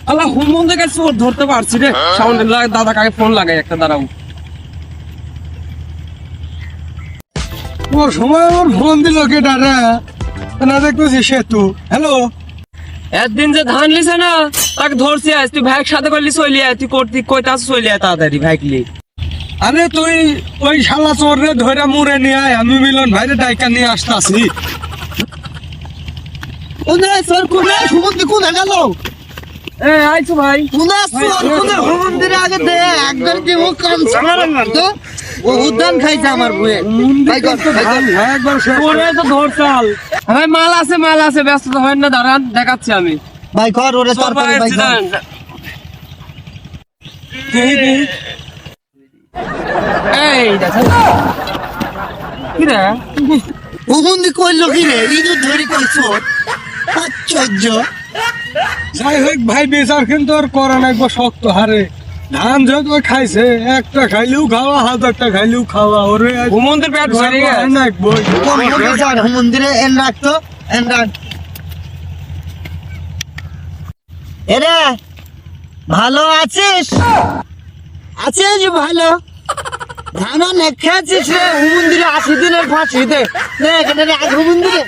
আল্লাহ হুমন থেকে চোর ধরতে পারছি রে। সাউন্ড দাদা কাকে ফোন লাগাই একটা, দাঁড়াও। ও সময় আমার ফোন দিল কেটা রে? না দেখতেছি সেতু। হ্যালো, একদিন যে ধান লিছে না, তাকে ধরছি আজ। তুই ভাইয়ের সাথে করলি চলি আয়, তুই করতি কইতে আস চলি আয় তাড়াতাড়ি ভাইকলি। আরে তুই ওই শালা চোর রে ধরে মুড়ে নিয়ে আয়, আমি মিলন ভাইরে ডাইকা নিয়ে আসতাছি। কোনে স্যার কোনে সুমন্দি কোনে গেল? এ আইছো ভাই। কোনে স্যার কোনে সুমন্দির আগে দে একদম কি মুখ কান সামারান না তো ও উদ্যান খাইছে আমার বুয়ে ভাই কর ভাই একবার শেষ কর। ওরে তো ধরছাল। ভাই মাল আছে, ব্যস্ত হয় না, দাঁড়ান দেখাচ্ছি আমি। ভাই কর ওরে চোর তরকারি ভাই কর দাঁড়ান। এই দেখো কি রে, সুমন্দি কইলো কি রে ইদু ধরি কইছো আশ্চর্য। যাই হোক ভাই, বিচার কিন্তু আর করা নাকবো শক্ত হারে। ধান যত খাইছে, একটা খাইলেও খাওয়া, হাজারটা খাইলেও খাওয়া। ওরে হুমন্দের পেট ভরে গেছে। নাকবো। কোন স্যার মন্দিরে এন রাখতো এন রাখ। এরে ভালো আছিস? আছিস ভালো? ধান অনেক খেয়েছিস রে, মন্দিরে 80 দিনের ফাঁসি দে। নে এখানে আগে মন্দিরে